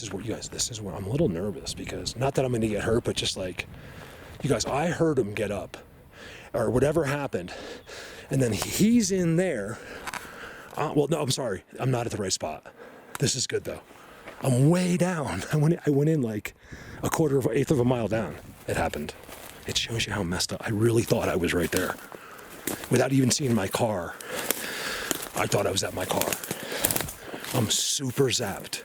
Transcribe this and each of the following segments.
is where, you guys, this is where I'm a little nervous because, not that I'm going to get hurt, but just like, you guys, I heard him get up or whatever happened. And then he's in there. Well, no, I'm sorry. I'm not at the right spot. This is good though. I'm way down. I went in like a eighth of a mile down. It happened. It shows you how messed up. I really thought I was right there. Without even seeing my car, I thought I was at my car. I'm super zapped.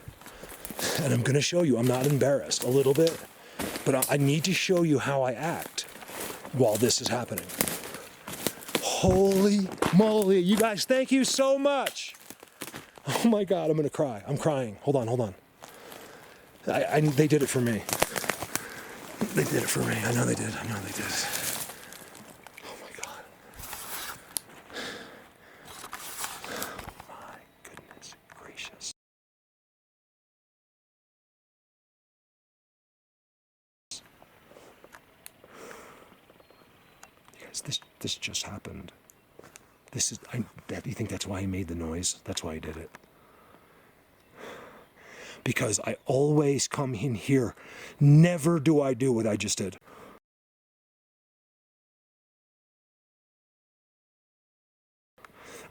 And I'm gonna show you, I'm not embarrassed, a little bit, but I need to show you how I act while this is happening. Holy moly, you guys, thank you so much. Oh my God, I'm gonna cry. I'm crying. Hold on. They did it for me. They did it for me. I know they did. Oh my God. My goodness gracious. You guys, this just happened. Do you think that's why he made the noise? That's why he did it. Because I always come in here. Never do I do what I just did.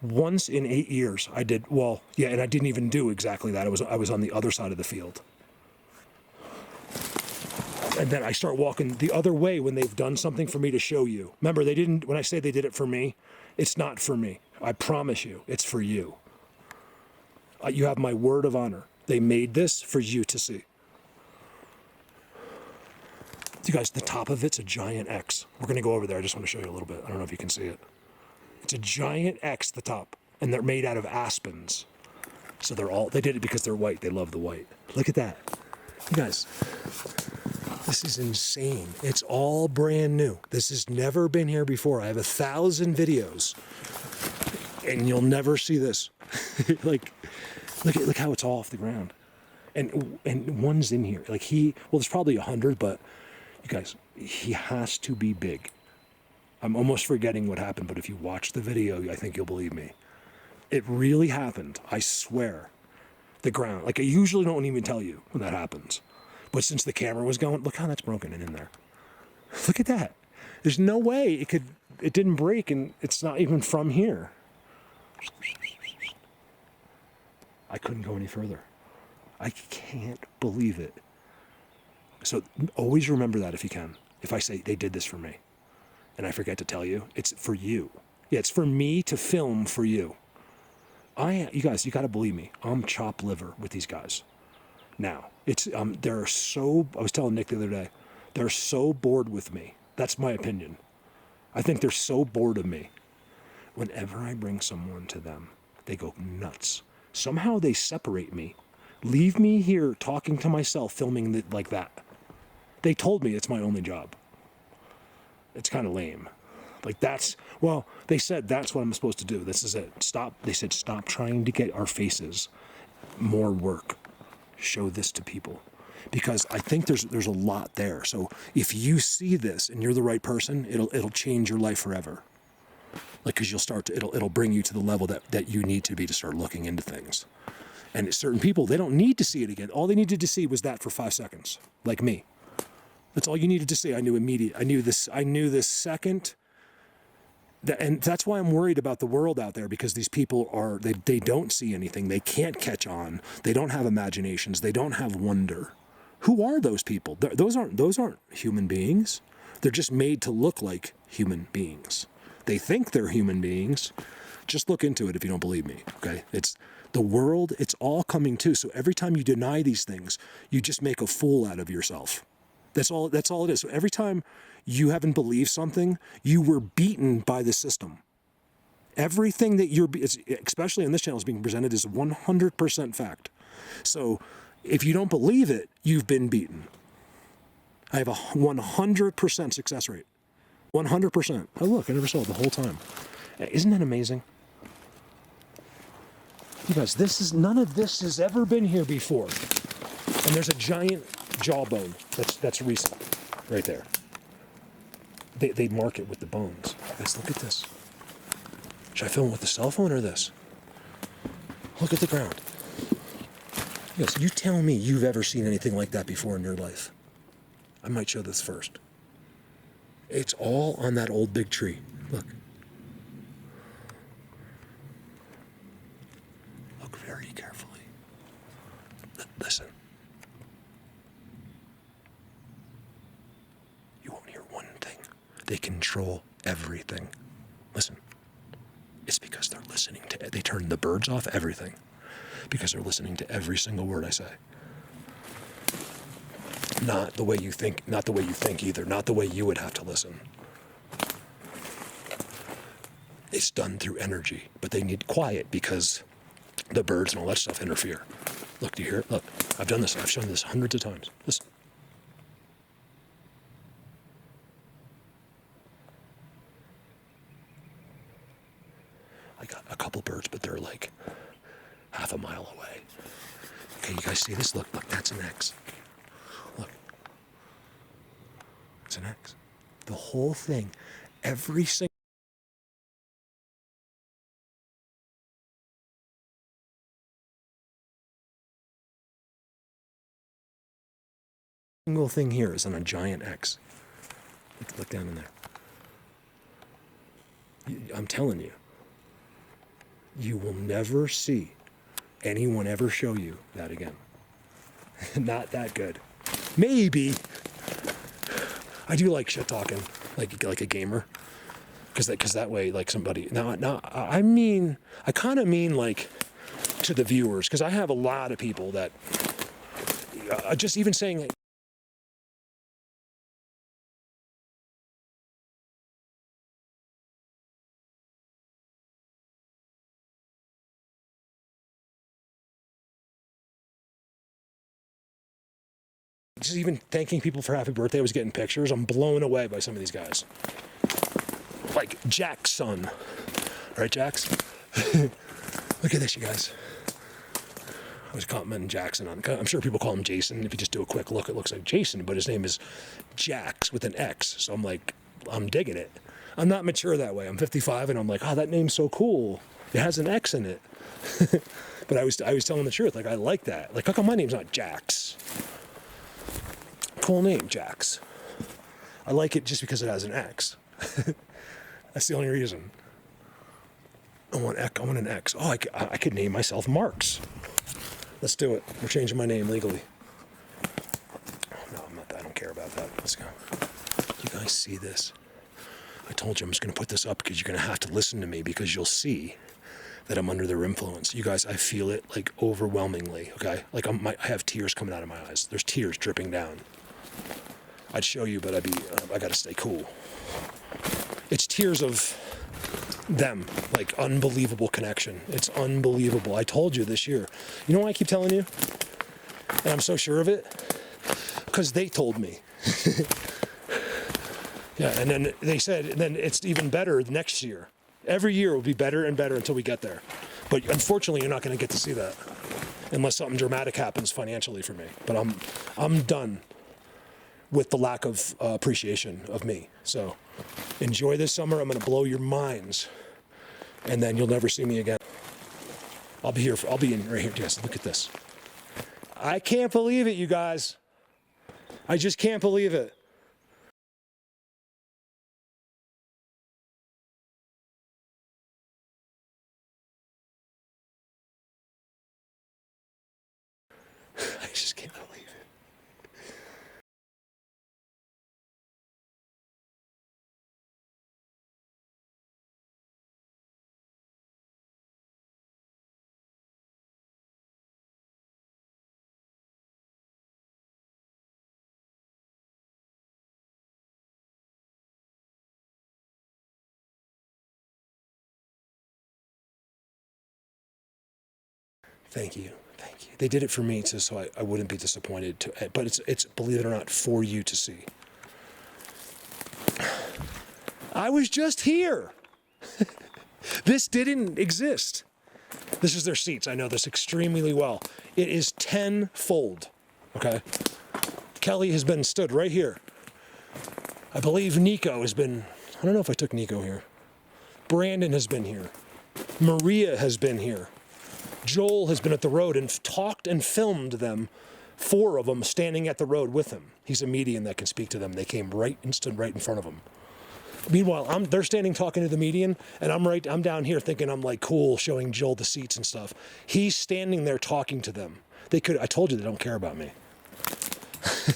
Once in 8 years, I did, well, yeah, and I didn't even do exactly that. I was on the other side of the field. And then I start walking the other way when they've done something for me to show you. Remember, when I say they did it for me, it's not for me. I promise you, it's for you. You have my word of honor. They made this for you to see. You guys, the top of it's a giant X. We're going to go over there. I just want to show you a little bit. I don't know if you can see it. It's a giant X, the top. And they're made out of aspens. So they did it because they're white. They love the white. Look at that. You guys, this is insane. It's all brand new. This has never been here before. I have 1,000 videos. And you'll never see this. Look how it's all off the ground. And one's in here. There's probably 100, but you guys, he has to be big. I'm almost forgetting what happened, but if you watch the video, I think you'll believe me. It really happened. I swear. The ground. I usually don't even tell you when that happens. But since the camera was going, look how that's broken in there. Look at that. There's no way it didn't break, and it's not even from here. I couldn't go any further. I can't believe it. So always remember that if you can. If I say they did this for me and I forget to tell you, it's for you. Yeah, it's for me to film for you. You guys, you got to believe me. I'm chopped liver with these guys. Now, they're so, I was telling Nick the other day, they're so bored with me. That's my opinion. I think they're so bored of me. Whenever I bring someone to them, they go nuts. Somehow they separate me, leave me here talking to myself, filming like that. They told me it's my only job. It's kind of lame. They said that's what I'm supposed to do. This is it. They said, stop trying to get our faces more work. Show this to people. Because I think there's a lot there. So if you see this and you're the right person, it'll change your life forever. Because you'll start to, it'll bring you to the level that you need to be to start looking into things. And certain people, they don't need to see it again. All they needed to see was that for 5 seconds, like me. That's all you needed to see. I knew immediately. I knew this second. And that's why I'm worried about the world out there, because these people they don't see anything. They can't catch on. They don't have imaginations. They don't have wonder. Who are those people? Those aren't human beings. They're just made to look like human beings. They think they're human beings. Just look into it if you don't believe me, okay? It's the world, it's all coming to. So every time you deny these things, you just make a fool out of yourself. That's all it is. So every time you haven't believed something, you were beaten by the system. Everything that especially on this channel, is being presented is 100% fact. So if you don't believe it, you've been beaten. I have a 100% success rate. 100%. Oh, look, I never saw it the whole time. Isn't that amazing? You guys, none of this has ever been here before. And there's a giant jawbone that's recent right there. They mark it with the bones. Guys, look at this. Should I film with the cell phone or this? Look at the ground. He goes, you tell me you've ever seen anything like that before in your life. I might show this first. It's all on that old big tree. Look. Look very carefully. Listen. You won't hear one thing. They control everything. Listen. It's because they're listening to it. They turn the birds off, everything. Because they're listening to every single word I say. Not the way you think either. Not the way you would have to listen. It's done through energy, but they need quiet because the birds and all that stuff interfere. Look, do you hear it? Look, I've done this. I've shown this hundreds of times. Listen. I got a couple birds, but they're like half a mile away. Okay, you guys see this? Look, that's an X. Look. It's an X. The whole thing, every single thing here is on a giant X. Look down in there. I'm telling you, you will never see anyone ever show you that again. Not that good. Maybe. I do like shit talking, like a gamer, because that way, like somebody. Now, I kind of mean like to the viewers, because I have a lot of people that just even saying. Just even thanking people for happy birthday. I was getting pictures. I'm blown away by some of these guys. Like Jack's son. Right, Jax? Look at this, you guys. I was complimenting Jackson on. I'm sure people call him Jason. If you just do a quick look, it looks like Jason, but his name is Jax with an X. So I'm digging it. I'm not mature that way. I'm 55, and I'm like, oh, that name's so cool. It has an X in it. But I was telling the truth. Like, I like that. Like, how come my name's not Jax? Cool name, Jax. I like it just because it has an X. That's the only reason. I want an X. Oh, I could name myself Marks. Let's do it. We're changing my name legally. No, I'm not. I don't care about that. Let's go. You guys see this? I told you I'm just going to put this up because you're going to have to listen to me, because you'll see that I'm under their influence. You guys, I feel it like overwhelmingly. Okay, like I have tears coming out of my eyes. There's tears dripping down. I'd show you, but I got to stay cool. It's tears of them, like unbelievable connection. It's unbelievable. I told you this year. You know why I keep telling you? And I'm so sure of it? Because they told me. Yeah, and then they said, and then it's even better next year. Every year will be better and better until we get there. But unfortunately, you're not going to get to see that unless something dramatic happens financially for me. But I'm done with the lack of appreciation of me. So enjoy this summer. I'm going to blow your minds, and then you'll never see me again. I'll be here. I'll be in right here. Yes, look at this. I can't believe it, you guys. I just can't believe it. I just can't believe it. Thank you. Thank you. They did it for me too, so I wouldn't be disappointed. But it's believe it or not, for you to see. I was just here. This didn't exist. This is their seats. I know this extremely well. It is tenfold. Okay. Kelly has been stood right here. I believe Nico has been. I don't know if I took Nico here. Brandon has been here. Maria has been here. Joel has been at the road and talked and filmed them, 4 of them standing at the road with him. He's a medium that can speak to them. They came right and stood right in front of him. Meanwhile, they're standing talking to the median, and I'm down here thinking I'm like cool, showing Joel the seats and stuff. He's standing there talking to them. I told you they don't care about me.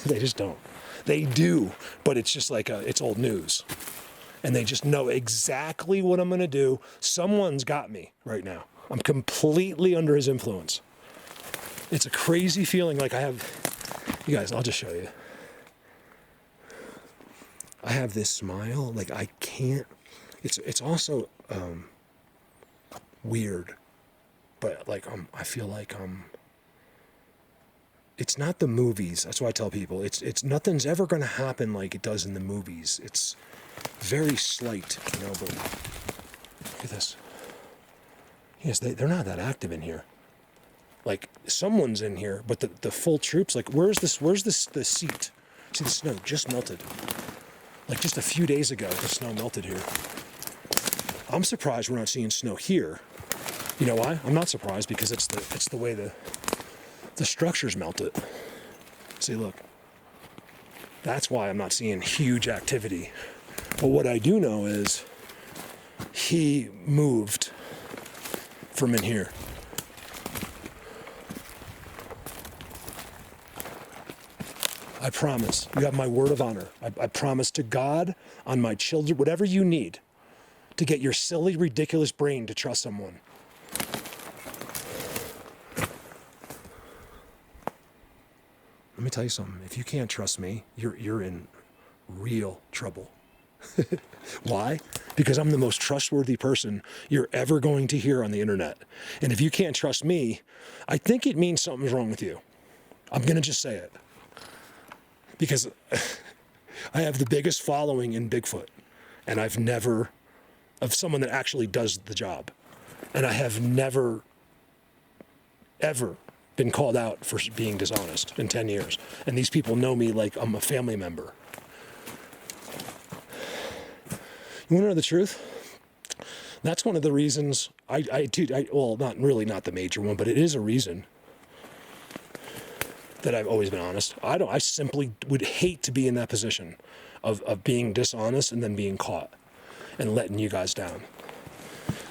They just don't. They do, but it's just like it's old news. And they just know exactly what I'm going to do. Someone's got me right now. I'm completely under his influence. It's a crazy feeling like I have... You guys, I'll just show you. I have this smile, like I can't... It's also weird, but like I feel like it's not the movies. That's why I tell people it's nothing's ever going to happen like it does in the movies. It's very slight, you know. But look at this. Yes, they're not that active in here. Like someone's in here, but the full troops. Like where's the seat? See, the snow just melted. Like just a few days ago, the snow melted here. I'm surprised we're not seeing snow here. You know why? I'm not surprised because it's the way the structures melted. See, look. That's why I'm not seeing huge activity. But what I do know is he moved from in here. I promise. You have my word of honor. I promise to God, on my children, whatever you need to get your silly, ridiculous brain to trust someone. Let me tell you something. If you can't trust me, you're in real trouble. Why? Because I'm the most trustworthy person you're ever going to hear on the internet. And if you can't trust me, I think it means something's wrong with you. I'm going to just say it. Because I have the biggest following in Bigfoot. And of someone that actually does the job. And I have never, ever been called out for being dishonest in 10 years. And these people know me like I'm a family member. You want to know the truth? That's one of the reasons well, not the major one, but it is a reason that I've always been honest. I simply would hate to be in that position of being dishonest and then being caught and letting you guys down.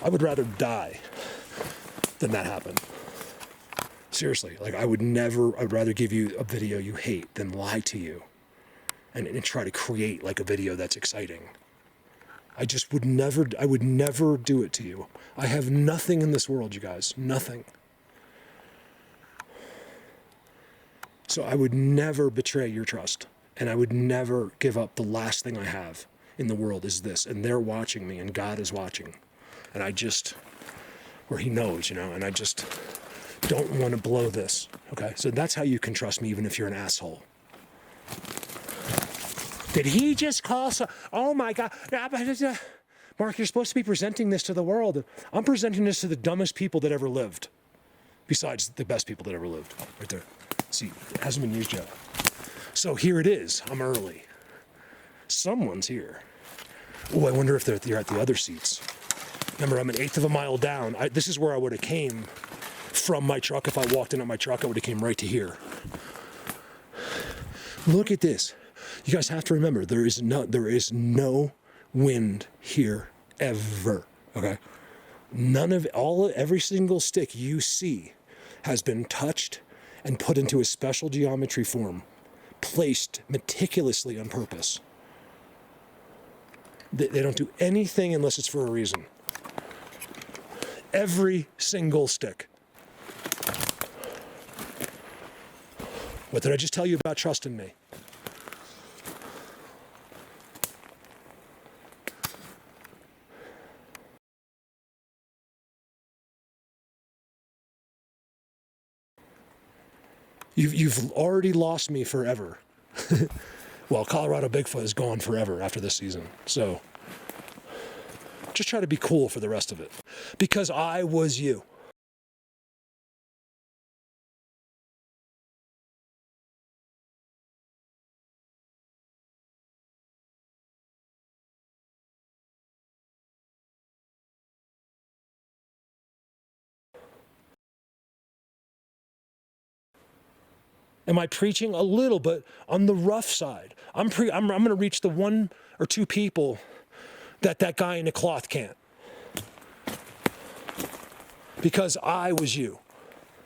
I would rather die than that happen. Seriously, like I'd rather give you a video you hate than lie to you and try to create like a video that's exciting. I would never do it to you. I have nothing in this world, you guys, nothing. So I would never betray your trust, and I would never give up the last thing I have in the world is this, and they're watching me, and God is watching, and where he knows, you know, and I just don't want to blow this, okay? So that's how you can trust me even if you're an asshole. Did he just call oh my God. Mark, you're supposed to be presenting this to the world. I'm presenting this to the dumbest people that ever lived. Besides the best people that ever lived. Right there. See, it hasn't been used yet. So here it is. I'm early. Someone's here. Oh, I wonder if they're at the other seats. Remember, I'm an eighth of a mile down. This is where I would have came from my truck. If I walked in on my truck, I would have came right to here. Look at this. You guys have to remember, there is no wind here ever, okay? Every single stick you see has been touched and put into a special geometry form, placed meticulously on purpose. They don't do anything unless it's for a reason. Every single stick. What did I just tell you about trusting me? You've already lost me forever. Well, Colorado Bigfoot is gone forever after this season. So just try to be cool for the rest of it. Because I was you. Am I preaching? A little, but on the rough side. I'm going to reach the 1 or 2 people that guy in the cloth can't. Because I was you.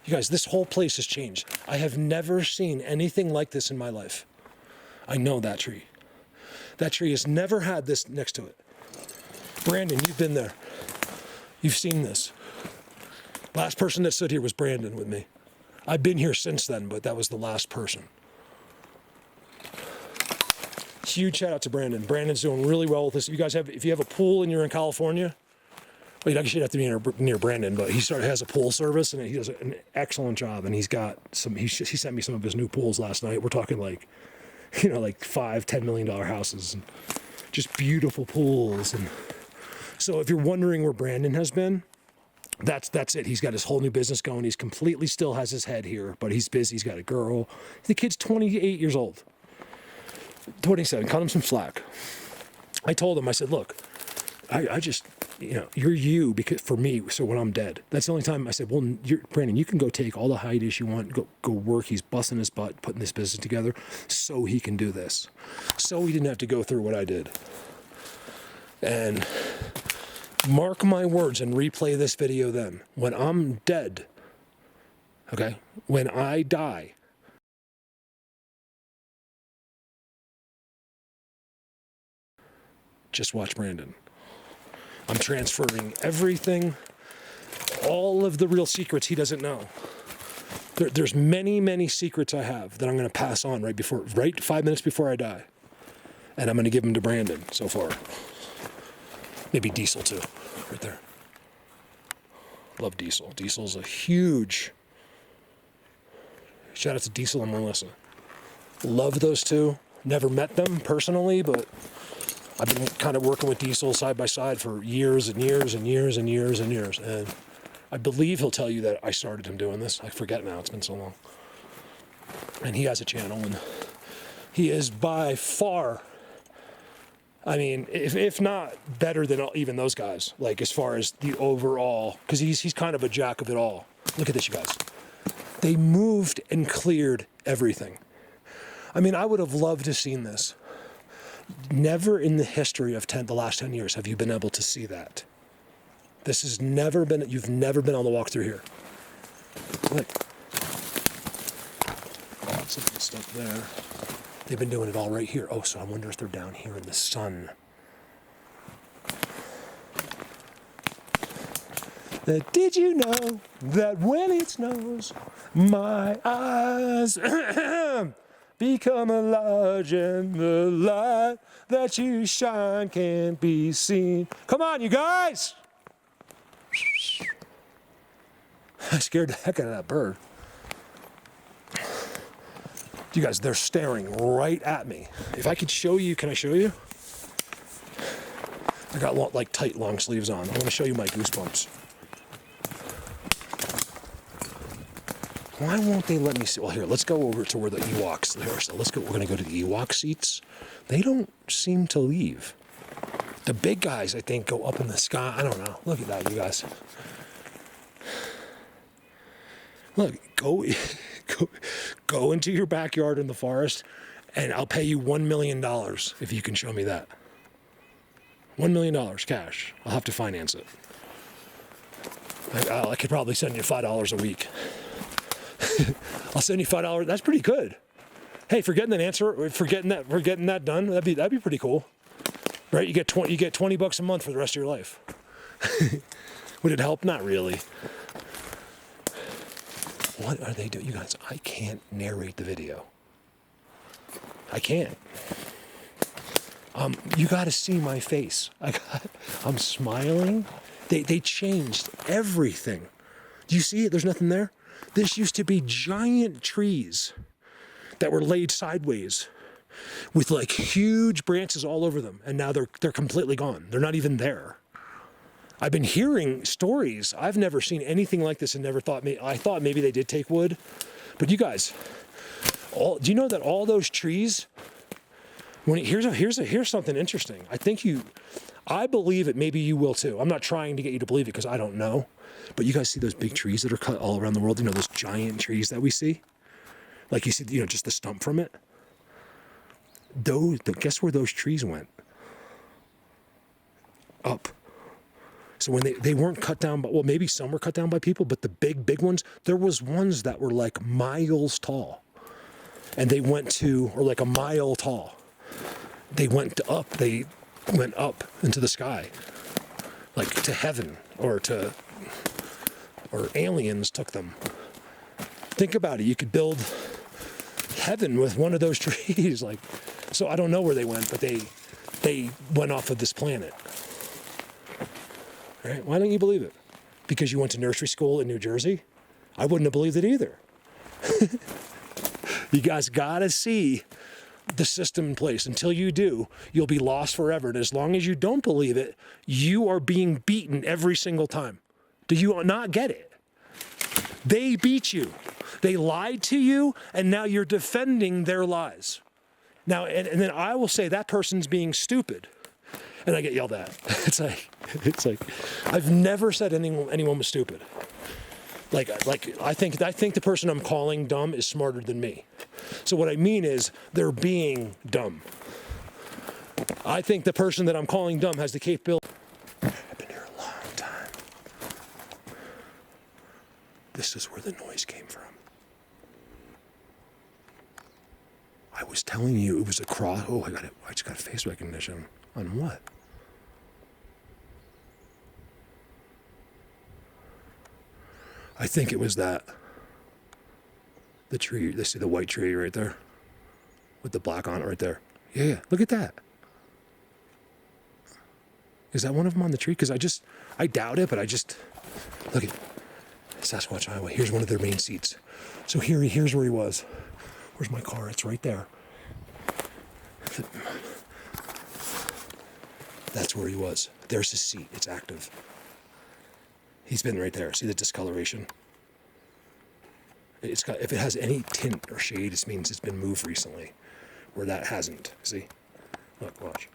You guys, this whole place has changed. I have never seen anything like this in my life. I know that tree. That tree has never had this next to it. Brandon, you've been there. You've seen this. Last person that stood here was Brandon with me. I've been here since then, but that was the last person. Huge shout out to Brandon. Brandon's doing really well with this. You guys if you have a pool and you're in California, well, you actually have to be near Brandon, but he has a pool service and he does an excellent job. And he's got he sent me some of his new pools last night. We're talking like, like $5-10 million houses and just beautiful pools. And so if you're wondering where Brandon has been, that's it. He's got his whole new business going. He's completely still has his head here, but he's busy. He's got a girl. The kid's 28 years old. 27, cut him some slack. I told him, I said, look, I just, you're you because for me, so when I'm dead, that's the only time I said, well, Brandon, you can go take all the hiatus you want, go work. He's busting his butt, putting this business together so he can do this. So he didn't have to go through what I did. And mark my words and replay this video then. When I'm dead, okay, when I die, just watch Brandon. I'm transferring everything, all of the real secrets he doesn't know. There's many, many secrets I have that I'm going to pass on right 5 minutes before I die. And I'm going to give them to Brandon so far. Maybe Diesel too, right there. Love Diesel. Diesel's a huge, shout out to Diesel and Melissa. Love those two. Never met them personally, but I've been kind of working with Diesel side by side for years and years and years and years and years. And I believe he'll tell you that I started him doing this. I forget now, it's been so long. And he has a channel, and he is by far, I mean, if not better than even those guys, like as far as the overall, because he's kind of a jack of it all. Look at this, you guys. They moved and cleared everything. I mean, I would have loved to have seen this. Never in the history of the last 10 years have you been able to see that. This has never been, you've never been on the walk through here. Look. Some good stuff there. They've been doing it all right here. Oh, so I wonder if they're down here in the sun. Did you know that when it snows, my eyes become enlarged and the light that you shine can't be seen. Come on, you guys! I scared the heck out of that bird. You guys, they're staring right at me. If I could show you, can I show you? I got tight long sleeves on. I want to show you my goosebumps. Why won't they let me see? Well, here, let's go over to where the Ewoks are. So let's go. We're going to go to the Ewok seats. They don't seem to leave. The big guys, I think, go up in the sky. I don't know. Look at that, you guys. Look, go into your backyard in the forest, and I'll pay you $1 million if you can show me that. $1 million cash. I'll have to finance it. I could probably send you $5 a week. I'll send you $5. That's pretty good. Hey, for getting that done, that'd be pretty cool, right? You get $20 a month for the rest of your life. Would it help? Not really. What are they doing? You guys, I can't narrate the video. I can't. You got to see my face. I'm smiling. They changed everything. Do you see it? There's nothing there. This used to be giant trees that were laid sideways with like huge branches all over them, and now they're completely gone. They're not even there. I've been hearing stories. I've never seen anything like this and never thought, I thought maybe they did take wood. But you guys, do you know that all those trees, here's something interesting. I believe it, maybe you will too. I'm not trying to get you to believe it because I don't know. But you guys see those big trees that are cut all around the world? You know, those giant trees that we see? Like you see, just the stump from it. Guess where those trees went? Up. So when they weren't cut down, well, maybe some were cut down by people, but the big ones, there was ones that were like miles tall. And they went to, or like a mile tall. They went up into the sky, like to heaven, or aliens took them. Think about it. You could build heaven with one of those trees. So I don't know where they went, but they went off of this planet. Right? Why don't you believe it? Because you went to nursery school in New Jersey? I wouldn't have believed it either. You guys gotta see the system in place. Until you do, you'll be lost forever. And as long as you don't believe it, you are being beaten every single time. Do you not get it? They beat you. They lied to you, and now you're defending their lies. Now, and then I will say that person's being stupid. And I get yelled at. It's like, I've never said anyone was stupid. Like I think the person I'm calling dumb is smarter than me. So what I mean is they're being dumb. I think the person that I'm calling dumb has the capability. I've been here a long time. This is where the noise came from. I was telling you it was across. Oh, I just got face recognition. On what? I think it was the tree. They see the white tree right there with the black on it right there. Yeah, look at that. Is that one of them on the tree? Because I doubt it, but look at Sasquatch Highway. Here's one of their main seats. So here's where he was. Where's my car? It's right there. That's where he was. There's his seat. It's active. He's been right there. See the discoloration? If it has any tint or shade, it means it's been moved recently. Where that hasn't. See? Look, watch.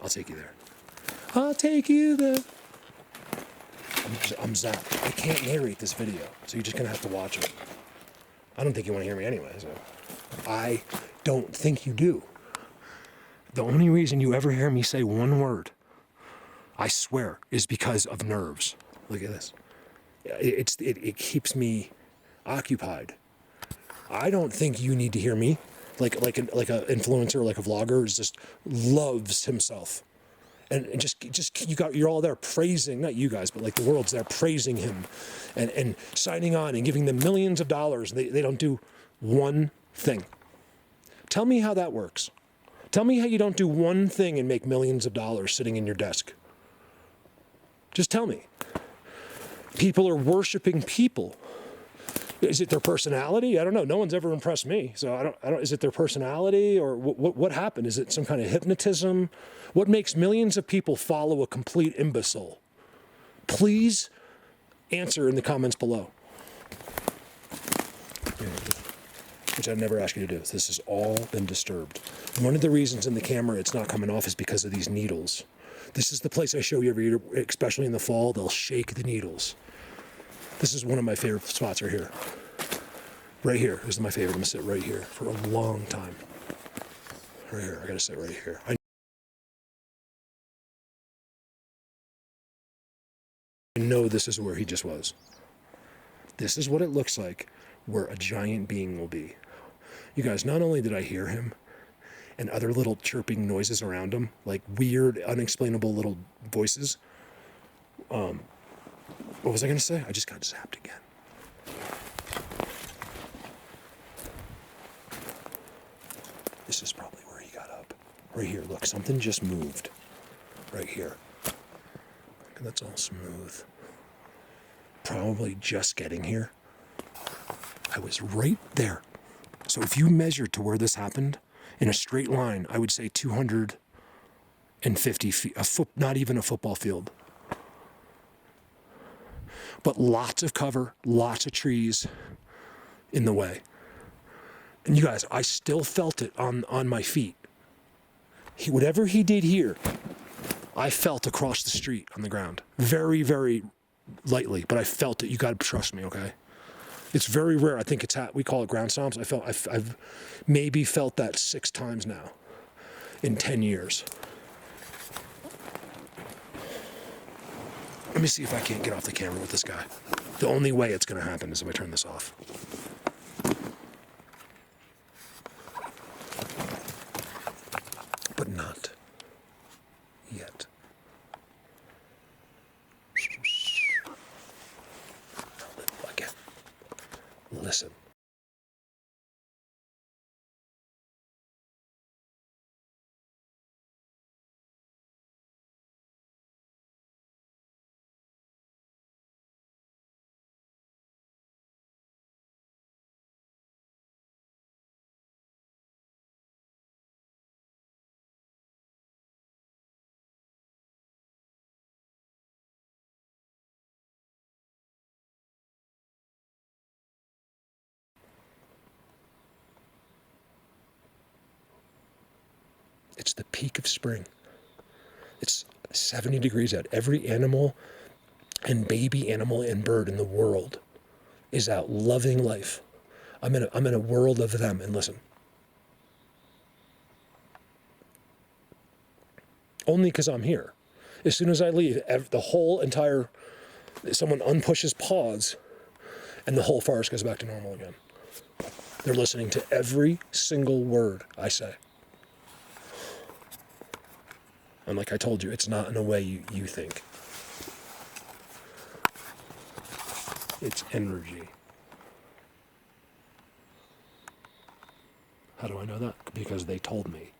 I'll take you there. I'll take you there. I'm zapped. I can't narrate this video, so you're just gonna have to watch it. I don't think you want to hear me anyway, so. I don't think you do. The only reason you ever hear me say one word, I swear, is because of nerves. Look at this. It keeps me occupied. I don't think you need to hear me. Like an influencer, like a vlogger, just loves himself, and you're all there praising, not you guys, but like the world's there praising him, and signing on and giving them millions of dollars. They don't do one thing. Tell me how that works. Tell me how you don't do one thing and make millions of dollars sitting in your desk. Just tell me. People are worshiping people. Is it their personality? I don't know. No one's ever impressed me. So I don't. Is it their personality, or what happened? Is it some kind of hypnotism? What makes millions of people follow a complete imbecile? Please answer in the comments below. Which I've never asked you to do. This has all been disturbed. One of the reasons in the camera it's not coming off is because of these needles. This is the place I show you every year, especially in the fall. They'll shake the needles. This is one of my favorite spots right here. Right here. This is my favorite. I'm going to sit right here for a long time. Right here. I got to sit right here. I know this is where he just was. This is what it looks like where a giant being will be. You guys, not only did I hear him and other little chirping noises around him, like weird, unexplainable little voices. What was I going to say? I just got zapped again. This is probably where he got up. Right here, look, something just moved. Right here. Look, that's all smooth. Probably just getting here. I was right there. So if you measured to where this happened, in a straight line, I would say 250 feet, not even a football field. But lots of cover, lots of trees in the way. And you guys, I still felt it on my feet. Whatever he did here, I felt across the street on the ground. Very, very lightly, but I felt it. You got to trust me, okay? It's very rare. I think we call it ground stomps. I've maybe felt that 6 times now in 10 years. Let me see if I can't get off the camera with this guy. The only way it's going to happen is if I turn this off. But not yet. Again, listen. It's the peak of spring. It's 70 degrees out. Every animal and baby animal and bird in the world is out loving life. I'm in a world of them. And listen, only because I'm here. As soon as I leave, the whole entire, someone unpushes pause, and the whole forest goes back to normal again. They're listening to every single word I say. And like I told you, it's not in a way you think. It's energy. How do I know that? Because they told me.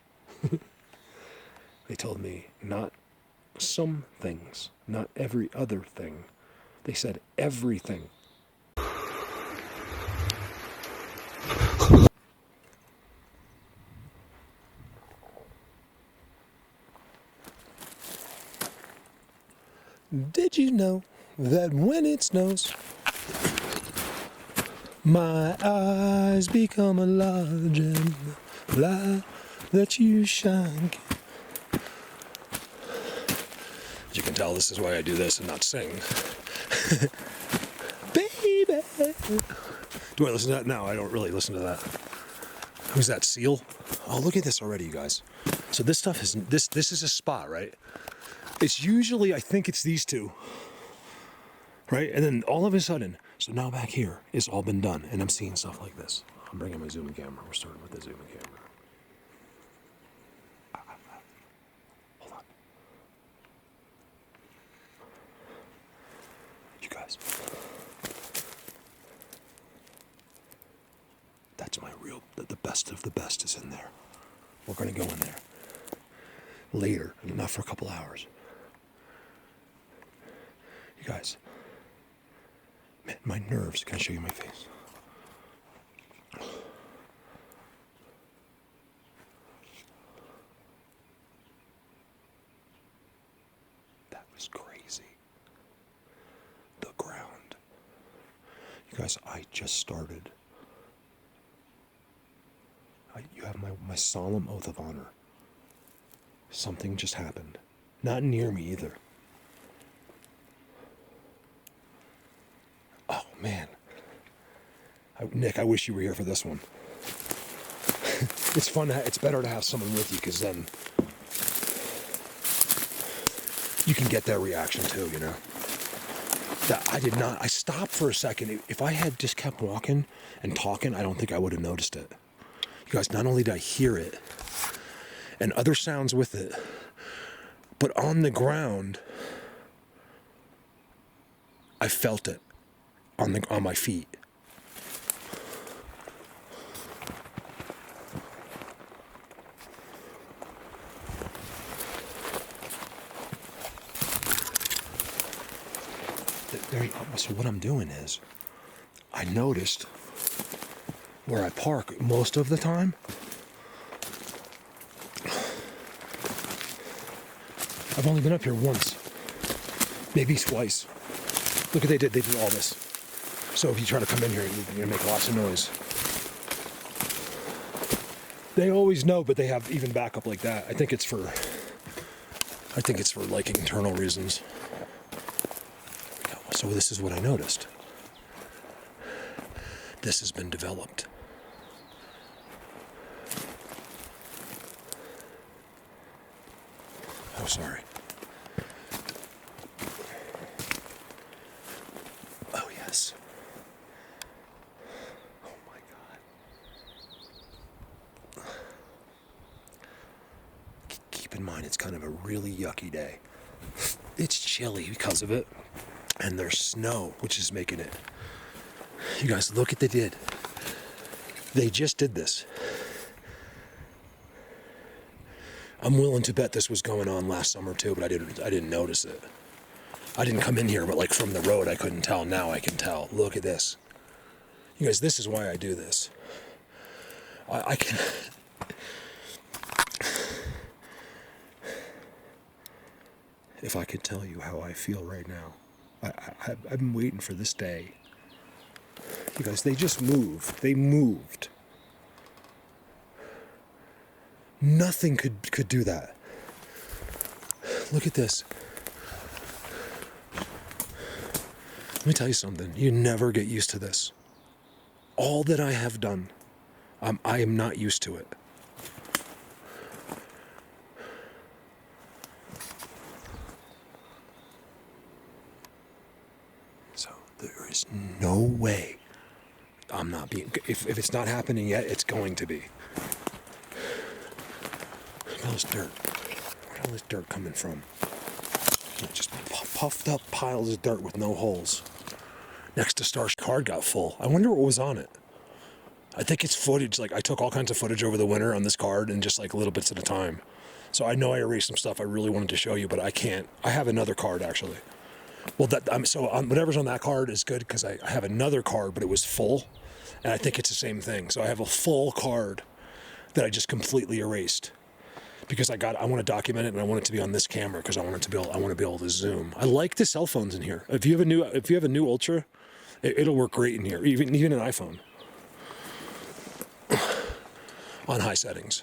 They told me not some things, not every other thing. They said everything. Did you know that when it snows, my eyes become a large and light that you shine? As you can tell, this is why I do this and not sing. Baby! Do I listen to that? No, I don't really listen to that. Who's that, Seal? Oh, look at this already, you guys. So this stuff is, this is a spot, right? It's usually, I think it's these two, right? And then all of a sudden, so now back here, it's all been done, and I'm seeing stuff like this. I'm bringing my zoom camera. We're starting with the zoom camera. Hold on. You guys. That's my real, the best of the best is in there. We're going to go in there later, not for a couple hours. You guys, man, my nerves. Can I show you my face? That was crazy. The ground. You guys, I just started. You have my solemn oath of honor. Something just happened. Not near me either. Oh, man. Nick, I wish you were here for this one. It's fun. It's better to have someone with you because then you can get their reaction too, you know. I stopped for a second. If I had just kept walking and talking, I don't think I would have noticed it. You guys, not only did I hear it and other sounds with it, but on the ground, I felt it on my feet. So what I'm doing is, I noticed where I park most of the time, I've only been up here once, maybe twice. Look what they did all this. So if you try to come in here, you're gonna make lots of noise. They always know, but they have even backup like that. I think it's for like internal reasons. So this is what I noticed. this has been developed. Oh, sorry. Oh, yes. Oh, my God. Keep in mind, it's kind of a really yucky day. It's chilly because of it, and there's snow, which is making it. You guys, look what they did. They just did this. I'm willing to bet this was going on last summer too, but I didn't notice it. I didn't come in here, but like from the road I couldn't tell. Now I can tell. Look at this. You guys, this is why I do this. I can... If I could tell you how I feel right now. I've been waiting for this day. You guys, they just moved. They moved. Nothing could do that. Look at this. Let me tell you something. You never get used to this. All that I have done, I am not used to it. So there is no way I'm not being... If it's not happening yet, it's going to be. Look at all this dirt. Where's all this dirt coming from? Just puffed up piles of dirt with no holes. Next to Star's card got full. I wonder what was on it. I think it's footage. Like, I took all kinds of footage over the winter on this card and just like little bits at a time. So I know I erased some stuff I really wanted to show you, but I can't. I have another card actually. Well, whatever's on that card is good because I have another card, but it was full, and I think it's the same thing. So I have a full card that I just completely erased because I want to document it and I want it to be on this camera because I want to be able to zoom. I like the cell phones in here. If you have a new Ultra, it'll work great in here, even an iPhone on high settings.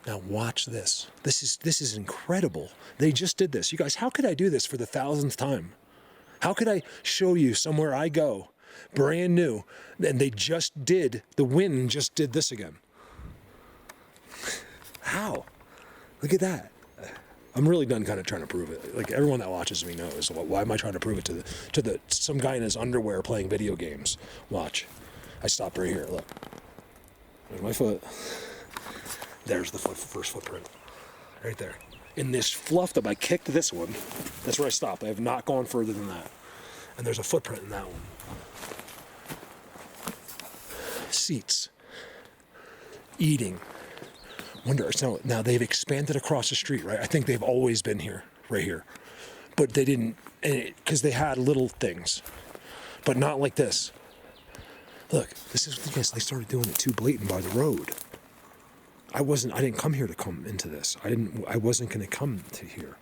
Now watch this. This is incredible. They just did this. You guys, how could I do this for the 1000th time? How could I show you somewhere I go, brand new, and the wind just did this again? How? Look at that. I'm really done kind of trying to prove it. Like, everyone that watches me knows. Why am I trying to prove it to some guy in his underwear playing video games? Watch. I stopped right here. Look. There's my foot. There's the first footprint. Right there. In this fluff up, I kicked this one. That's where I stopped. I have not gone further than that. And there's a footprint in that one. Seats. Eating. Now they've expanded across the street, right? I think they've always been here, right here. But they didn't, because they had little things. But not like this. Look, this is, yes, they started doing it too blatant by the road. I didn't come here to come into this. I wasn't going to come to here.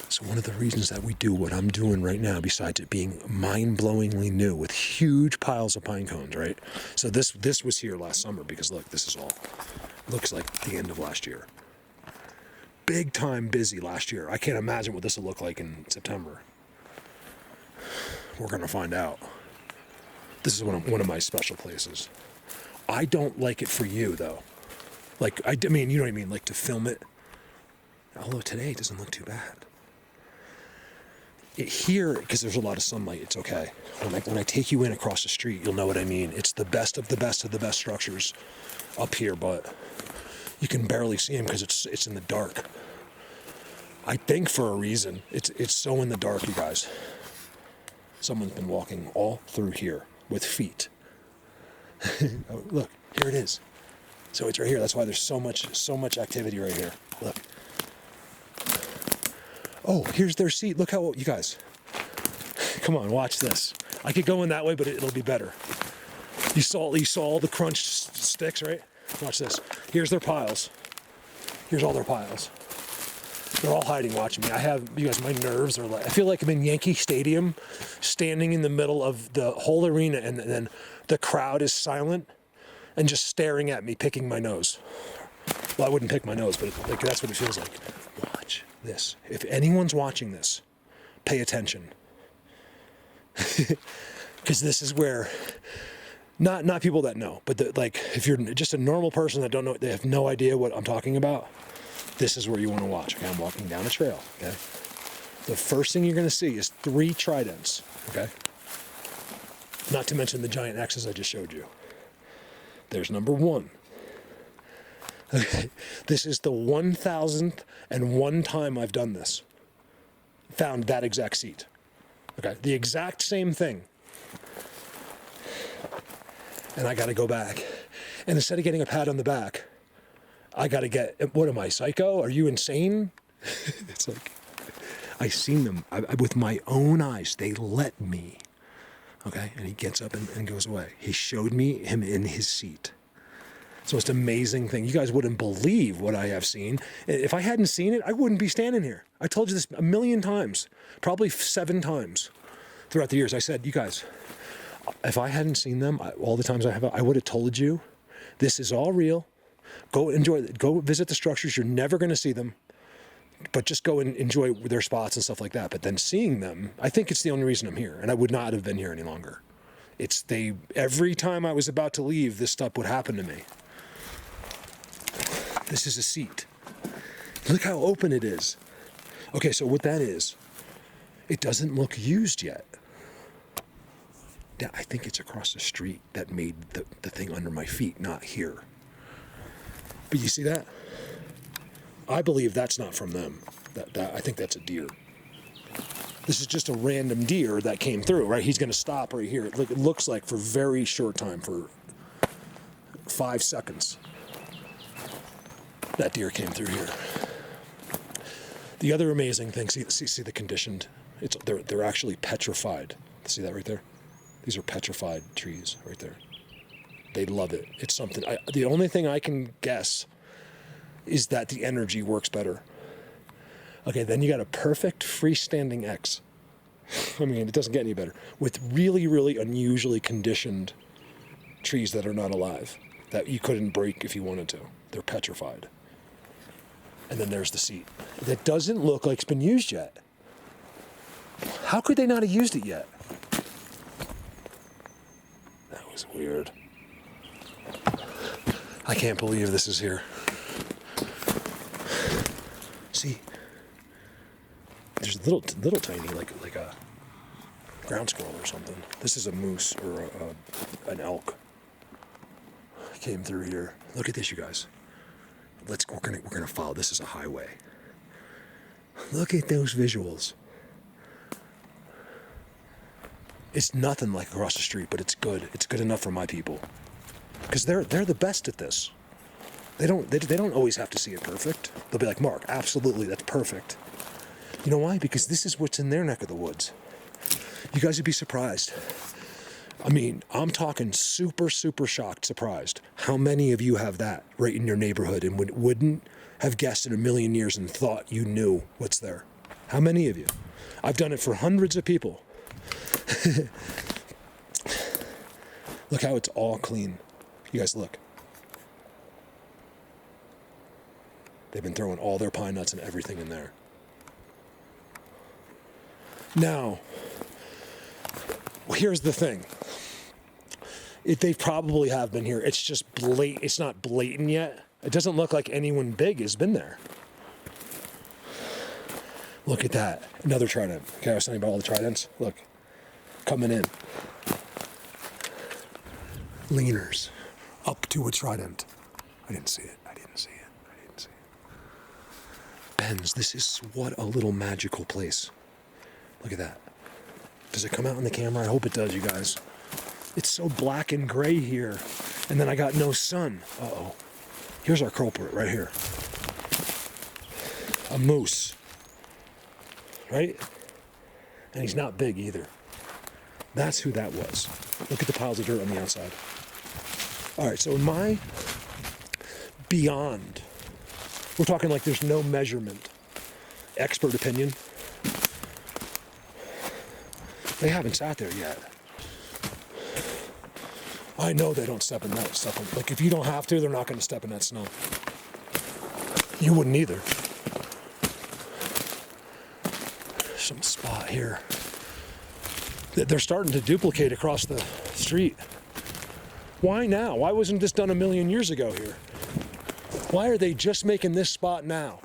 So one of the reasons that we do what I'm doing right now, besides it being mind-blowingly new with huge piles of pine cones, right? So this was here last summer because look, this is all, looks like the end of last year. Big time busy last year. I can't imagine what this will look like in September. We're going to find out. This is one of my special places. I don't like it for you, though. Like, I mean, you know what I mean? Like, to film it. Although today it doesn't look too bad. Here, because there's a lot of sunlight, it's okay. When I take you in across the street, you'll know what I mean. It's the best of the best of the best structures up here, but you can barely see them because it's in the dark. I think for a reason. It's so in the dark, you guys. Someone's been walking all through here with feet. Oh, look, here it is. So it's right here. That's why there's so much activity right here. Look. Oh, here's their seat. Look how, you guys. Come on, watch this. I could go in that way, but it'll be better. You saw all the crunched sticks, right? Watch this. Here's their piles. Here's all their piles. They're all hiding watching me. You guys, my nerves are like, I feel like I'm in Yankee Stadium, standing in the middle of the whole arena, and then the crowd is silent and just staring at me, picking my nose. Well, I wouldn't pick my nose, but like that's what it feels like. Watch this. If anyone's watching this, pay attention. Because this is where, not people that know, but like if you're just a normal person that don't know, they have no idea what I'm talking about, this is where you want to watch. Okay, I'm walking down a trail, okay? The first thing you're going to see is 3 tridents, okay? Not to mention the giant X's I just showed you. There's number 1. Okay. This is the 1,001 time I've done this. Found that exact seat. Okay, the exact same thing. And I got to go back. And instead of getting a pat on the back, I got to get, what am I, psycho? Are you insane? It's like, I seen them with my own eyes. They let me. Okay, and he gets up and goes away. He showed me him in his seat. It's the most amazing thing. You guys wouldn't believe what I have seen. If I hadn't seen it, I wouldn't be standing here. I told you this a million times, probably 7 times throughout the years. I said, you guys, if I hadn't seen them, all the times I would have told you, this is all real. Go enjoy, go visit the structures. You're never going to see them, but just go and enjoy their spots and stuff like that. But then seeing them, I think it's the only reason I'm here, and I would not have been here any longer. Every time I was about to leave, this stuff would happen to me. This is a seat. Look how open it is. Okay, so what that is, it doesn't look used yet. I think it's across the street that made the thing under my feet, not here. But you see that? I believe that's not from them. I think that's a deer. This is just a random deer that came through, right? He's going to stop right here. It looks like for very short time, for 5 seconds. That deer came through here. The other amazing thing, see the conditioned. They're actually petrified. See that right there? These are petrified trees right there. They love it. It's something. The only thing I can guess is that the energy works better. Okay, then you got a perfect freestanding X. I mean, it doesn't get any better. With really, really unusually conditioned trees that are not alive, that you couldn't break if you wanted to. They're petrified. And then there's the seat. That doesn't look like it's been used yet. How could they not have used it yet? That was weird. I can't believe this is here. See, there's little tiny, like a ground squirrel or something. This is a moose or an elk. Came through here. Look at this, you guys. We're gonna follow. This is a highway. Look at those visuals. It's nothing like across the street, but it's good. It's good enough for my people, because they're the best at this. They don't always have to see it perfect. They'll be like, Mark, absolutely, that's perfect. You know why? Because this is what's in their neck of the woods. You guys would be surprised. I mean, I'm talking super, super shocked, surprised. How many of you have that right in your neighborhood and wouldn't have guessed in a million years and thought you knew what's there? How many of you? I've done it for hundreds of people. Look how it's all clean. You guys look. They've been throwing all their pine nuts and everything in there. Now, here's the thing. They probably have been here. It's just blatant. It's not blatant yet. It doesn't look like anyone big has been there. Look at that. Another trident. Okay, I was telling you about all the tridents. Look. Coming in. Leaners. Up to a trident. I didn't see it. Bends. This is what a little magical place. Look at that. Does it come out in the camera? I hope it does, you guys. It's so black and gray here. And then I got no sun. Uh-oh. Here's our culprit right here. A moose. Right? And he's not big either. That's who that was. Look at the piles of dirt on the outside. All right, so in my beyond, we're talking like there's no measurement, expert opinion, they haven't sat there yet. I know they don't step in that stuff. Like, if you don't have to, they're not going to step in that snow. You wouldn't either. Some spot here. They're starting to duplicate across the street. Why now? Why wasn't this done a million years ago here? Why are they just making this spot now?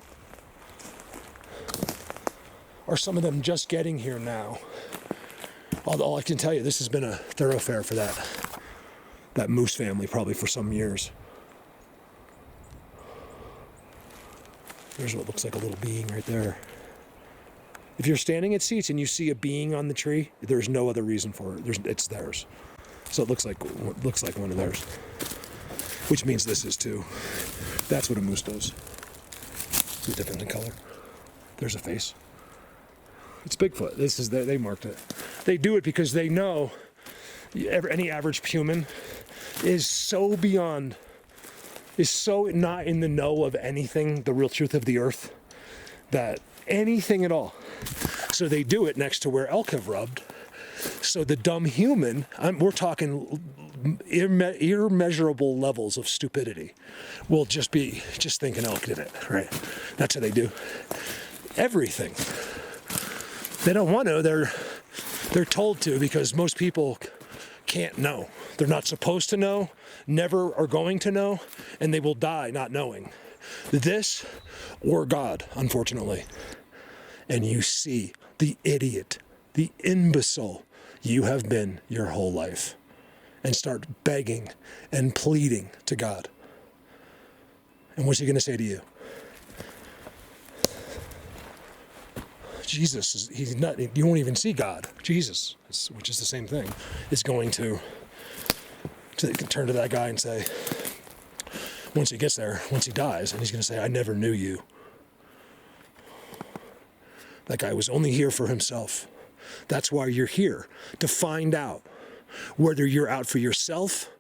Are some of them just getting here now? All I can tell you, this has been a thoroughfare for that moose family probably for some years. There's what looks like a little being right there. If you're standing at seats and you see a being on the tree, there's no other reason for it. It's theirs. So it looks like one of theirs, which means this is too. That's what a moose does. It's different in color. There's a face. It's Bigfoot. They marked it. They do it because they know any average human is so not in the know of anything, the real truth of the earth, that anything at all. So they do it next to where elk have rubbed. So the dumb human, we're talking immeasurable levels of stupidity, will just think an elk did it, right? That's how they do everything. They don't want to, they're told to, because most people can't know. They're not supposed to know, never are going to know, and they will die not knowing. This or God, unfortunately. And you see the idiot, the imbecile you have been your whole life, and start begging and pleading to God. And what's he going to say to you? Jesus, he's not, you won't even see God. Jesus, which is the same thing, is going to turn to that guy and say, once he gets there, once he dies, and he's going to say, I never knew you. That guy was only here for himself. That's why you're here, to find out whether you're out for yourself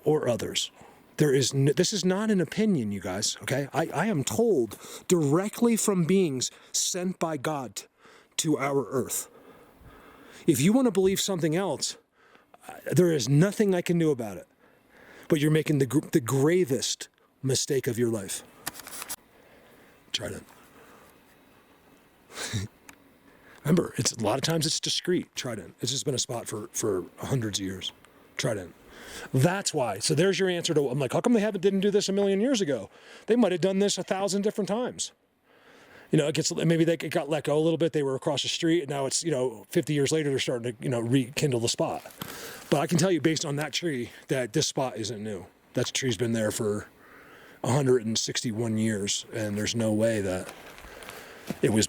or others. This is not an opinion, you guys, okay? I am told directly from beings sent by God to our earth. If you want to believe something else, there is nothing I can do about it. But you're making the gravest mistake of your life. Try that. Remember, a lot of times it's discreet. Trident. It's just been a spot for hundreds of years. Trident. That's why. So there's your answer to. I'm like, how come they didn't do this a million years ago? They might have done this 1,000 different times. Maybe they got let go a little bit. They were across the street, and now it's 50 years later they're starting to rekindle the spot. But I can tell you, based on that tree, that this spot isn't new. That tree's been there for 161 years, and there's no way that. It was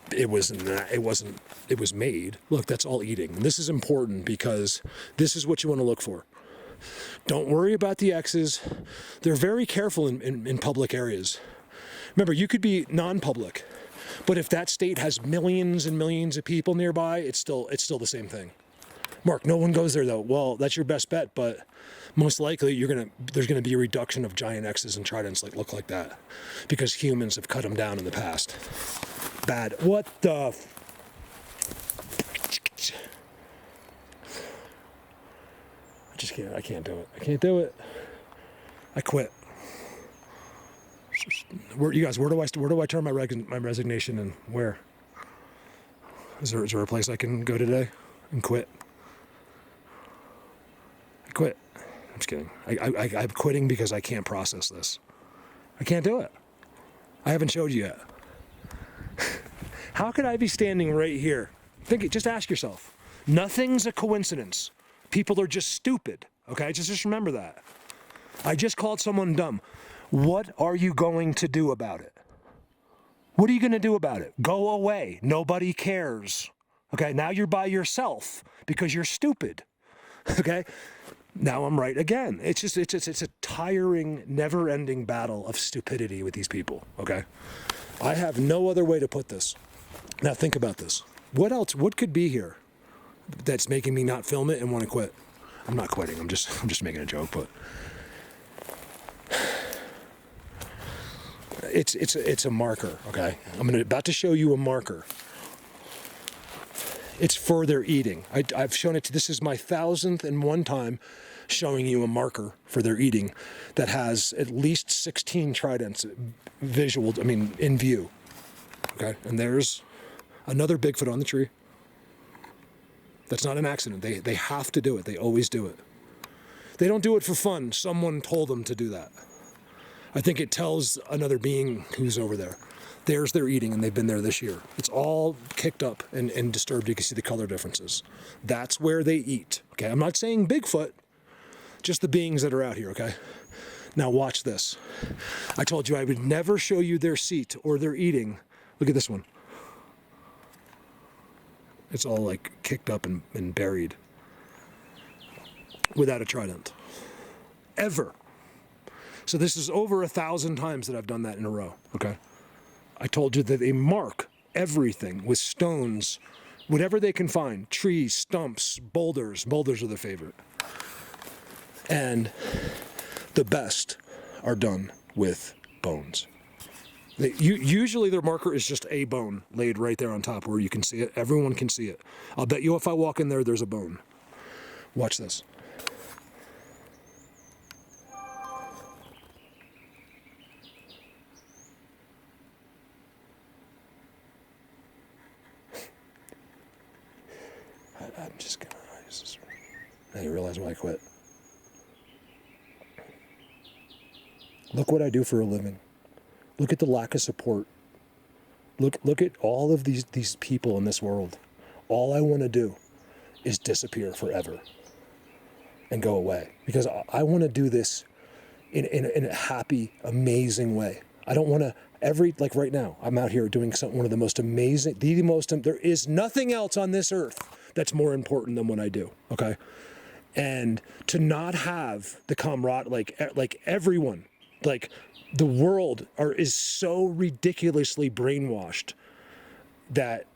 made. Look, that's all eating. And this is important because this is what you want to look for. Don't worry about the X's. They're very careful in public areas. Remember, you could be non-public, but if that state has millions and millions of people nearby, it's still the same thing. Mark, no one goes there though. Well, that's your best bet, but most likely there's gonna be a reduction of giant X's and tridents look like that, because humans have cut them down in the past. Bad. What the? I can't do it. I can't do it. I quit. You guys, where do I turn my resignation and where? Is there a place I can go today and quit? I quit. I'm just kidding. I'm quitting because I can't process this. I can't do it. I haven't showed you yet. How could I be standing right here? Just ask yourself. Nothing's a coincidence. People are just stupid. Okay, just remember that. I just called someone dumb. What are you going to do about it? What are you going to do about it? Go away. Nobody cares. Okay, now you're by yourself because you're stupid. Okay, now I'm right again. It's a tiring, never-ending battle of stupidity with these people. Okay, I have no other way to put this. Now think about this. What else? What could be here that's making me not film it and want to quit? I'm not quitting. I'm just making a joke, but it's a marker. Okay, I'm about to show you a marker. It's further eating. I've shown it. This is my 1,001 time showing you a marker for their eating that has at least 16 tridents in view. Okay, and there's another Bigfoot on the tree. That's not an accident. They have to do it. They always do it. They don't do it for fun. Someone told them to do that. I think it tells another being who's over there. There's their eating, and they've been there this year. It's all kicked up and disturbed. You can see the color differences. That's where they eat. Okay, I'm not saying Bigfoot, just the beings that are out here, okay? Now watch this. I told you I would never show you their seat or their eating. Look at this one. It's all like kicked up and buried without a trident. Ever. So this is over 1,000 times that I've done that in a row, okay? I told you that they mark everything with stones, whatever they can find, trees, stumps, boulders. Boulders are their favorite. And the best are done with bones. Usually their marker is just a bone laid right there on top where you can see it. Everyone can see it. I'll bet you if I walk in there, there's a bone. Watch this. I'm just gonna. I didn't realize when I quit. Look what I do for a living. Look at the lack of support. Look at all of these people in this world. All I want to do is disappear forever and go away because I want to do this in a happy, amazing way. I don't want to like right now, I'm out here doing one of the most amazing, there is nothing else on this earth that's more important than what I do, okay? And to not have the camaraderie, like everyone, like the world is so ridiculously brainwashed that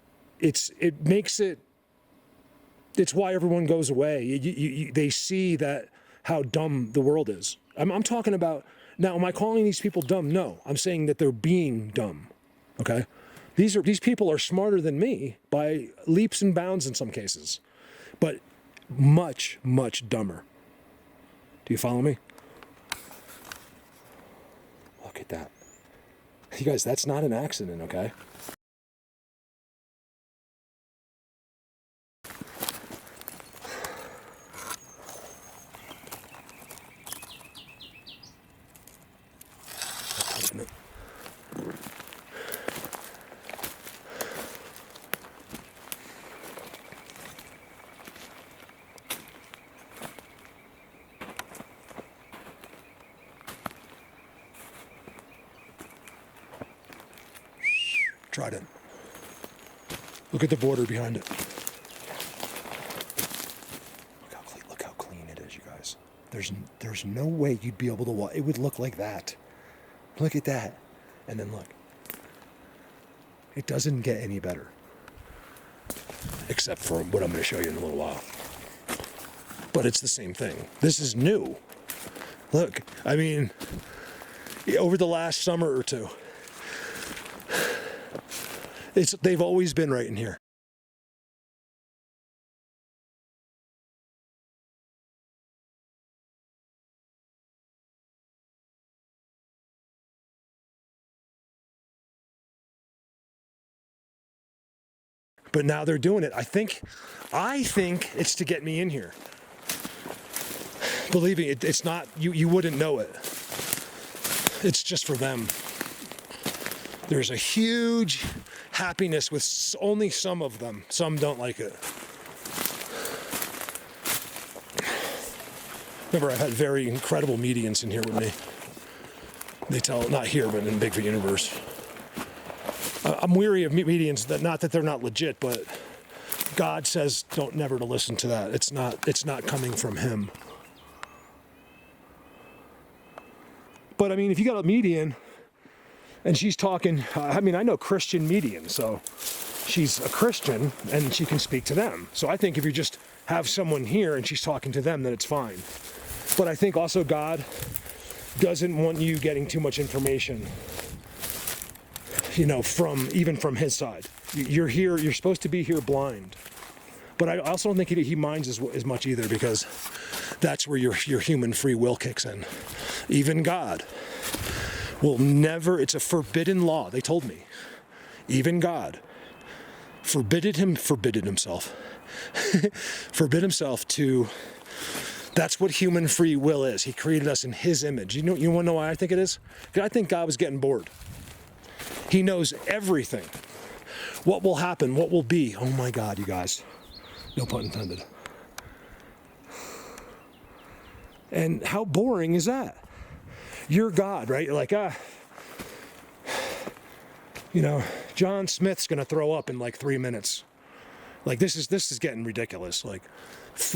it's why everyone goes away. They see that how dumb the world is. I'm talking about, now am I calling these people dumb? No, I'm saying that they're being dumb, okay? These people are smarter than me by leaps and bounds in some cases, but much, much dumber. Do you follow me? Look at that. You guys, that's not an accident, okay? Trident. Look at the border behind it. Look how clean it is, you guys. There's no way you'd be able to walk. It would look like that. Look at that. And then look. It doesn't get any better. Except for what I'm going to show you in a little while. But it's the same thing. This is new. Look, I mean, over the last summer or two, they've always been right in here. But now they're doing it. I think it's to get me in here. Believe me, it's not, you wouldn't know it. It's just for them. There's a huge happiness with only some of them. Some don't like it. Remember, I've had very incredible mediums in here with me. They tell, not here, but in Bigfoot universe. I'm weary of mediums, not that they're not legit, but God says never to listen to that. It's not coming from him. But I mean, if you got a medium and she's talking, I mean, I know Christian mediums, so she's a Christian and she can speak to them. So I think if you just have someone here and she's talking to them, then it's fine. But I think also God doesn't want you getting too much information, you know, from his side. You're here, you're supposed to be here blind. But I also don't think he minds as much either, because that's where your human free will kicks in. Even God will never, it's a forbidden law, they told me. Even God forbid himself to. That's what human free will is. He created us in his image. You want to know why I think it is? Because I think God was getting bored. He knows everything. What will happen, what will be. Oh my God, you guys. No pun intended. And how boring is that? You're God, right? You're like, John Smith's gonna throw up in like 3 minutes. Like this is getting ridiculous. Like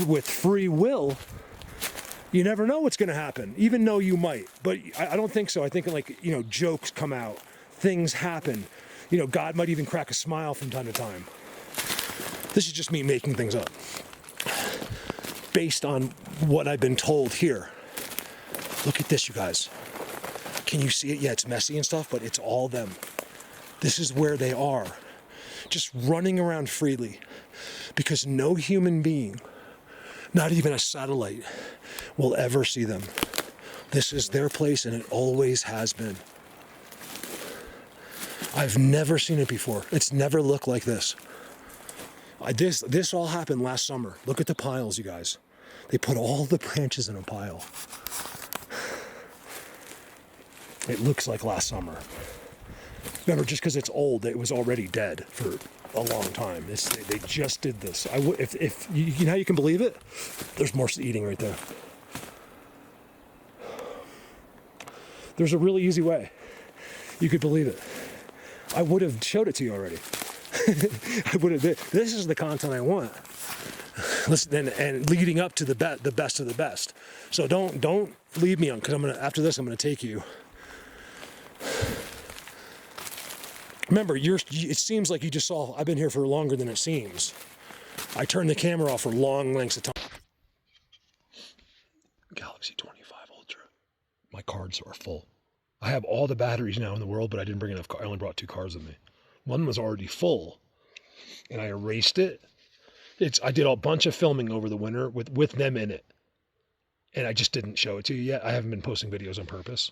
with free will, you never know what's gonna happen, even though you might. But I don't think so. I think jokes come out, things happen. God might even crack a smile from time to time. This is just me making things up based on what I've been told here. Look at this, you guys. Can you see it? Yeah, it's messy and stuff, but it's all them. This is where they are, just running around freely, because no human being, not even a satellite, will ever see them. This is their place, and it always has been. I've never seen it before. It's never looked like this. This all happened last summer. Look at the piles, you guys. They put all the branches in a pile. It looks like last summer. Remember, just because it's old, it was already dead for a long time. They just did this. If you know how you can believe it? There's more eating right there. There's a really easy way. You could believe it. I would have showed it to you already. I would have. This is the content I want. Listen, and leading up to the best of the best. So don't leave me on, because after this I'm gonna take you. Remember, it seems like you just saw. I've been here for longer than it seems. I turned the camera off for long lengths of time. Galaxy 25 Ultra. My cards are full. I have all the batteries now in the world, but I didn't bring enough. I only brought 2 cards with me. One was already full, and I erased it. I did a bunch of filming over the winter with them in it, and I just didn't show it to you yet. I haven't been posting videos on purpose.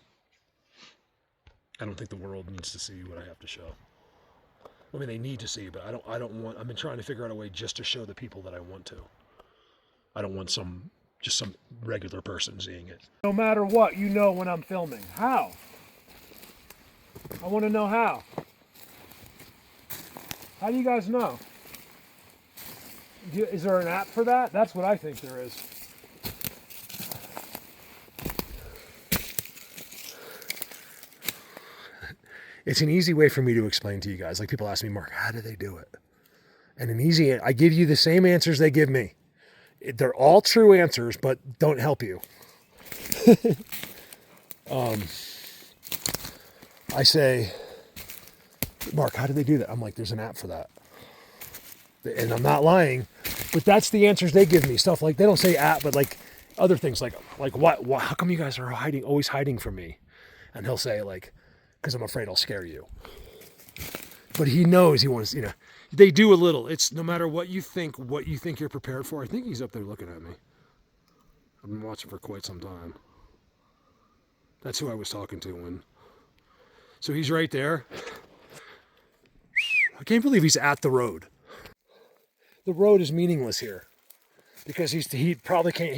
I don't think the world needs to see what I have to show. I mean, they need to see, but I don't want. I've been trying to figure out a way just to show the people that I want to. I don't want some regular person seeing it. No matter what, you know when I'm filming. How? I want to know how. How do you guys know? Is there an app for that? That's what I think there is. It's an easy way for me to explain to you guys. Like people ask me, Mark, how do they do it? And I give you the same answers they give me. They're all true answers, but don't help you. I say, Mark, how do they do that? I'm like, there's an app for that. And I'm not lying, but that's the answers they give me. Stuff like, they don't say app, but like other things like what, how come you guys are always hiding from me? And he'll say like, because I'm afraid I'll scare you. But he knows he wants, they do a little. It's no matter what you think you're prepared for. I think he's up there looking at me. I've been watching for quite some time. That's who I was talking to so he's right there. I can't believe he's at the road. The road is meaningless here because he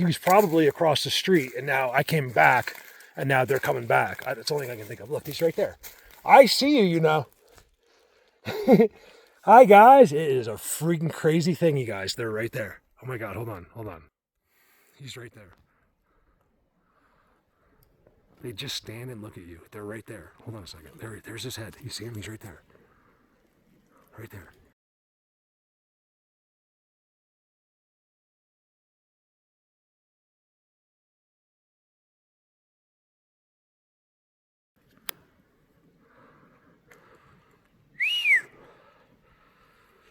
was probably across the street, and now I came back, and now they're coming back. It's the only thing I can think of. Look, he's right there. I see you, Hi, guys. It is a freaking crazy thing, you guys. They're right there. Oh, my God. Hold on. He's right there. They just stand and look at you. They're right there. Hold on a second. There's his head. You see him? He's right there. Right there.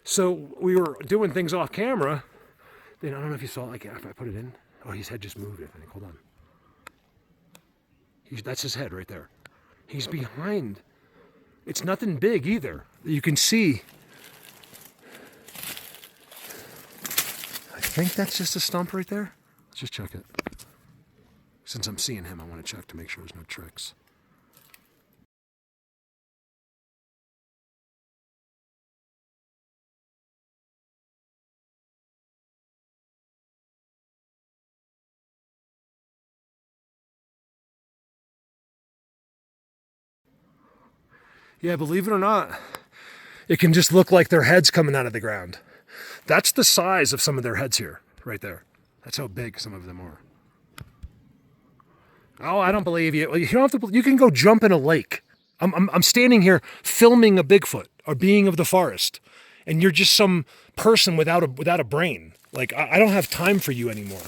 So we were doing things off camera. Then I don't know if you saw, like, if I put it in. Oh, his head just moved, I think. Hold on. That's his head right there. He's behind. It's nothing big either. You can see. I think that's just a stump right there. Let's just check it. Since I'm seeing him, I want to check to make sure there's no tricks. Yeah, believe it or not, it can just look like their head's coming out of the ground. That's the size of some of their heads here, right there. That's how big some of them are. Oh, I don't believe you. You don't have to. You can go jump in a lake. I'm standing here filming a Bigfoot, a being of the forest, and you're just some person without a brain. Like I don't have time for you anymore.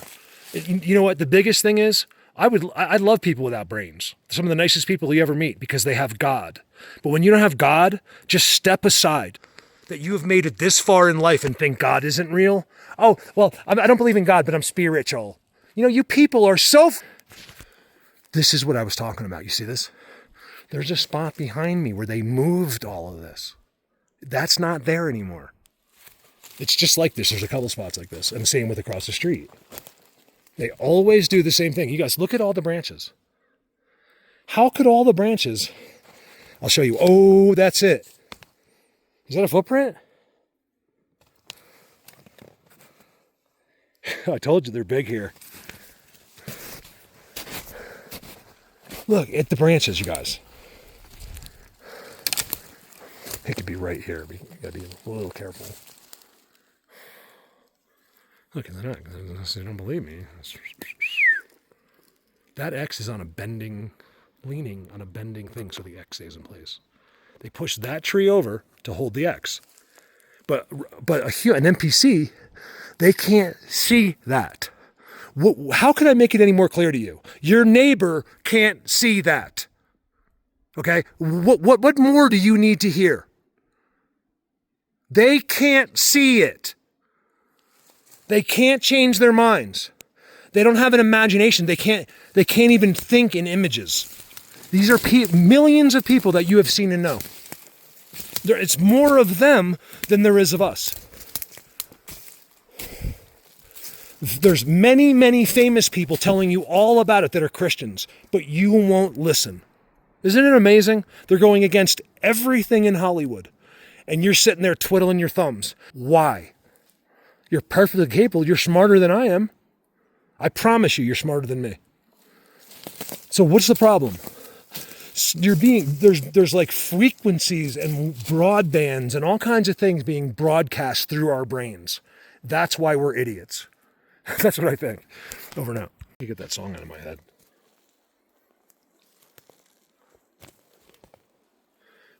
You know what? The biggest thing is I love people without brains. Some of the nicest people you ever meet because they have God. But when you don't have God, just step aside. That you have made it this far in life and think God isn't real. Oh, well, I don't believe in God, but I'm spiritual. You know, you people are so... This is what I was talking about. You see this? There's a spot behind me where they moved all of this. That's not there anymore. It's just like this. There's a couple spots like this. And the same with across the street. They always do the same thing. You guys, look at all the branches. How could all the branches... I'll show you. Oh, that's it. Is that a footprint? I told you they're big here. Look at the branches, you guys. It could be right here. You gotta be a little careful. Look, they're not. They don't believe me. That X is on a bending, leaning on a bending thing, so the X stays in place. They push that tree over to hold the X. But an NPC, they can't see that. How can I make it any more clear to you? Your neighbor can't see that. Okay? What more do you need to hear? They can't see it. They can't change their minds. They don't have an imagination. They can't even think in images. These are millions of people that you have seen and know. It's more of them than there is of us. There's many, many famous people telling you all about it that are Christians, but you won't listen. Isn't it amazing? They're going against everything in Hollywood, and you're sitting there twiddling your thumbs. Why? You're perfectly capable. You're smarter than I am. I promise you, you're smarter than me. So what's the problem? There's like frequencies and broadbands and all kinds of things being broadcast through our brains. That's why we're idiots. That's what I think. Over and out. You get that song out of my head.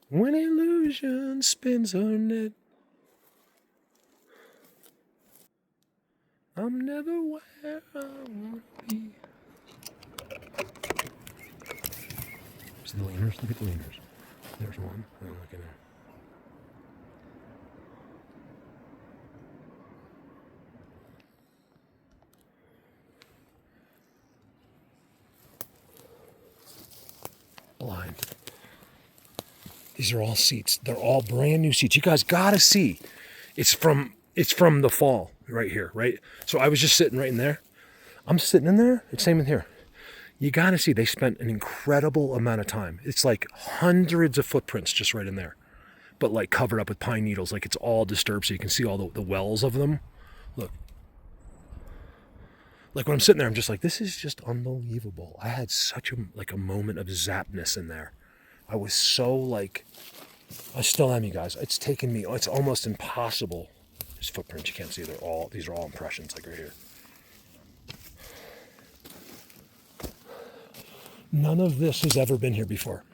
When illusion spins her net, I'm never where I want to be. See the leaners? Look at the leaners. There's one. Oh, look in there. Blind. These are all seats. They're all brand new seats. You guys gotta see. It's from the fall right here, right? So I was just sitting right in there. I'm sitting in there. It's same in here. You gotta see, they spent an incredible amount of time. It's like hundreds of footprints just right in there, but like covered up with pine needles. Like it's all disturbed, so you can see all the wells of them. Look. Like when I'm sitting there, I'm just like, this is just unbelievable. I had such a moment of zapness in there. I was so like, I still am, you guys. It's taken me, it's almost impossible. These footprints, you can't see, these are all impressions, like right here. None of this has ever been here before.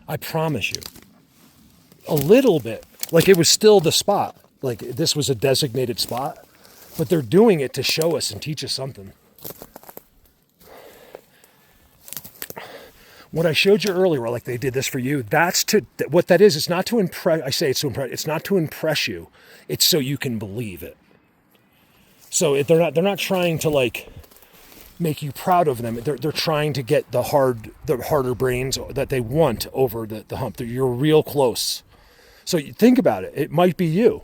I promise you. A little bit, like it was still the spot. Like this was a designated spot, but they're doing it to show us and teach us something. What I showed you earlier, like they did this for you, what that is, it's not to impress, I say it's to impress, it's not to impress you, it's so you can believe it. So they're not trying to like make you proud of them. They're trying to get the harder brains that they want over the hump. You're real close. So you think about it. It might be you.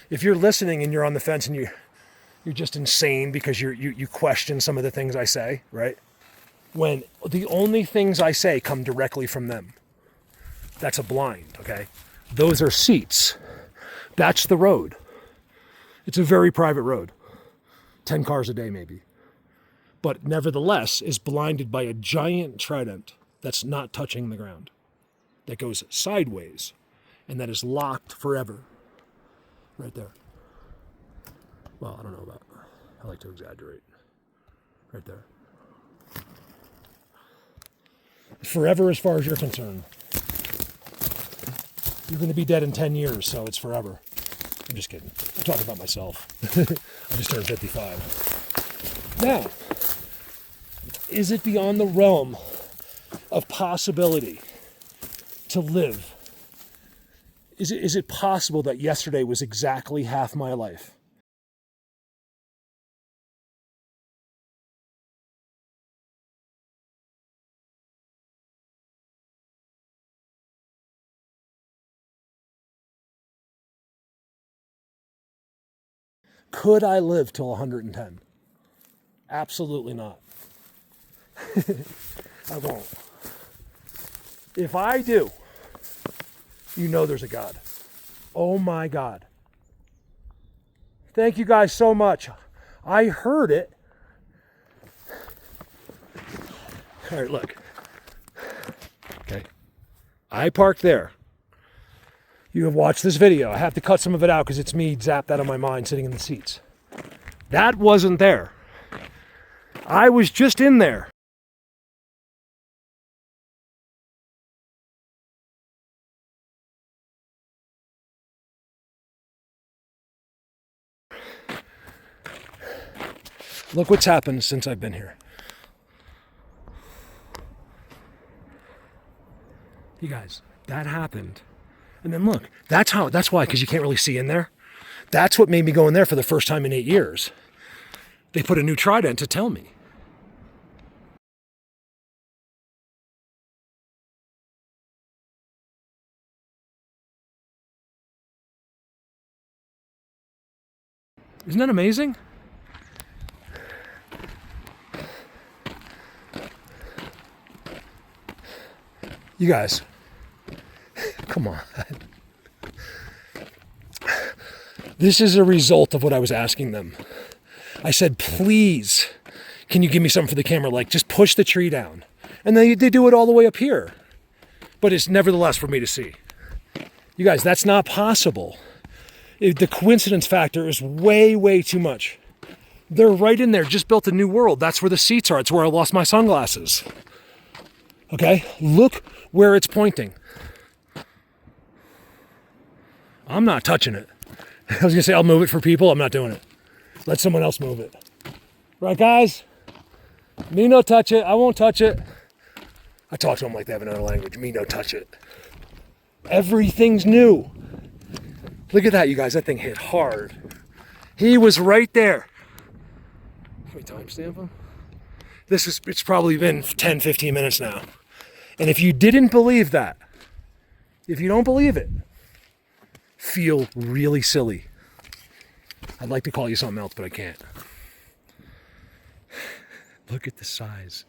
If you're listening and you're on the fence and you're just insane because you question some of the things I say, right? When the only things I say come directly from them. That's a blind, okay? Those are seats. That's the road. It's a very private road. 10 cars a day maybe. But nevertheless is blinded by a giant trident that's not touching the ground, that goes sideways, and that is locked forever. Right there. Well, I don't know about, I like to exaggerate. Right there. Forever as far as you're concerned. You're going to be dead in 10 years, so it's forever. I'm just kidding. I'm talking about myself. I just turned 55. Now, is it beyond the realm of possibility to live? Is it possible that yesterday was exactly half my life? Could I live till 110? Absolutely not. I won't. If I do, you know there's a God. Oh my God. Thank you guys so much. I heard it. All right, look. Okay. I parked there. You have watched this video. I have to cut some of it out because it's me zapped out of my mind sitting in the seats. That wasn't there. I was just in there. Look what's happened since I've been here. You guys, that happened. And then look, that's why, because you can't really see in there. That's what made me go in there for the first time in 8 years. They put a new trident to tell me. Isn't that amazing? You guys, come on. This is a result of what I was asking them. I said, please, can you give me something for the camera? Like, just push the tree down. And they do it all the way up here. But it's nevertheless for me to see. You guys, that's not possible. The coincidence factor is way, way too much. They're right in there, just built a new world. That's where the seats are. It's where I lost my sunglasses. Okay, look where it's pointing. I'm not touching it. I was gonna say I'll move it for people. I'm not doing it. Let someone else move it. Right, guys? Me no touch it. I won't touch it. I talk to them like they have another language. Me no touch it. Everything's new. Look at that, you guys. That thing hit hard. He was right there. Can we timestamp him? It's probably been 10, 15 minutes now. And if you didn't believe that, if you don't believe it, feel really silly. I'd like to call you something else, but I can't. Look at the size.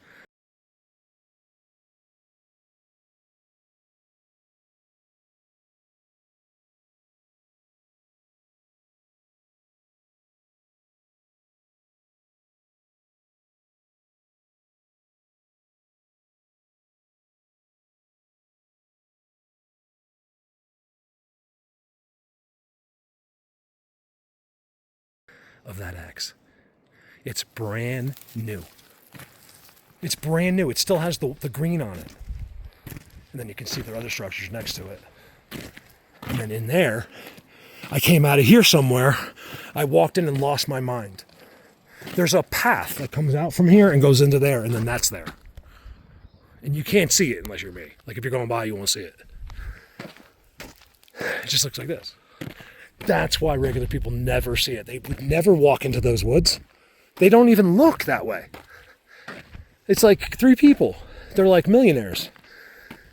Of that axe. It's brand new. It's brand new. It still has the green on it. And then you can see there are other structures next to it. And then in there, I came out of here somewhere. I walked in and lost my mind. There's a path that comes out from here and goes into there, and then that's there. And you can't see it unless you're me. Like if you're going by, you won't see it. It just looks like this. That's why regular people never see it. They would never walk into those woods. They don't even look that way. It's like 3 people. They're like millionaires.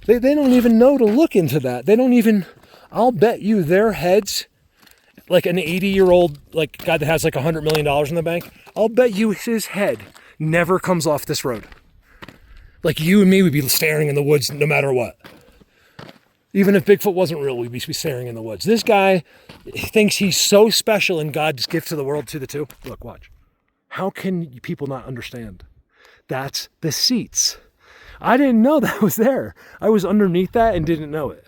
They don't even know to look into that. They don't even, I'll bet you their heads, like an 80-year-old like guy that has like $100 million in the bank, I'll bet you his head never comes off this road. Like you and me would be staring in the woods no matter what. Even if Bigfoot wasn't real, we'd be staring in the woods. This guy thinks he's so special and God's gift to the world to the two. Look, watch. How can people not understand? That's the seats. I didn't know that was there. I was underneath that and didn't know it.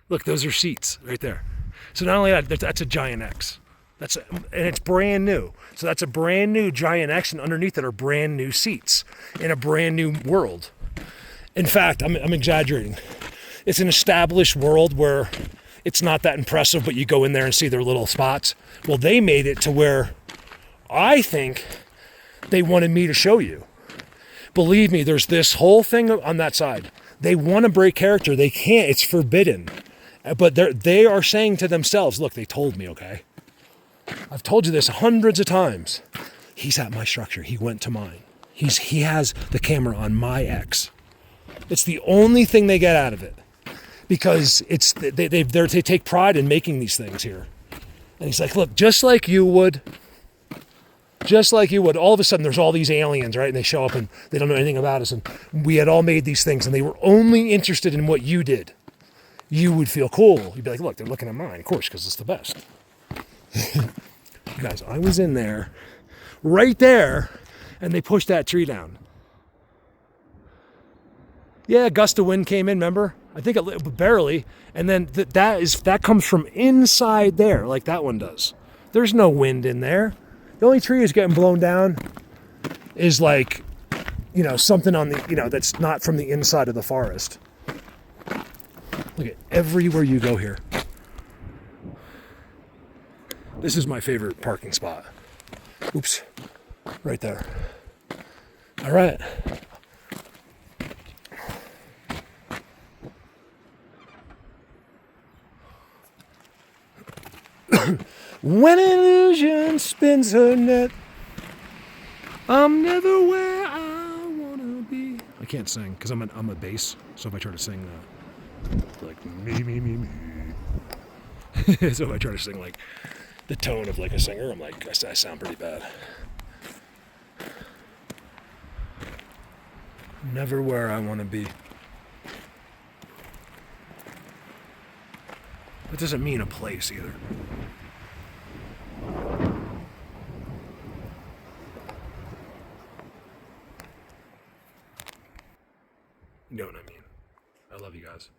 Look, those are seats right there. So not only that, that's a Giant X. And it's brand new. So that's a brand new Giant X, and underneath it are brand new seats in a brand new world. In fact, I'm exaggerating. It's an established world where it's not that impressive, but you go in there and see their little spots. Well, they made it to where I think they wanted me to show you. Believe me, there's this whole thing on that side. They want to break character. They can't. It's forbidden. But they are saying to themselves, look, they told me, okay? I've told you this hundreds of times. He's at my structure. He went to mine. He has the camera on my X. It's the only thing they get out of it. Because they take pride in making these things here. And he's like, look, just like you would, all of a sudden there's all these aliens, right? And they show up and they don't know anything about us. And we had all made these things and they were only interested in what you did. You would feel cool. You'd be like, look, they're looking at mine, of course, because it's the best. You guys, I was in there, right there, and they pushed that tree down. Yeah, a gust of wind came in, remember? I think it barely. And then that comes from inside there, like that one does. There's no wind in there. The only tree is getting blown down is like, something on the, that's not from the inside of the forest. Look at everywhere you go here. This is my favorite parking spot. Oops. Right there. All right. When illusion spins her net, I'm never where I wanna be. I can't sing because I'm a bass. So if I try to sing, like me. So if I try to sing like the tone of like a singer, I'm like, I sound pretty bad. Never where I want to be. That doesn't mean a place either. You know what I mean. I love you guys.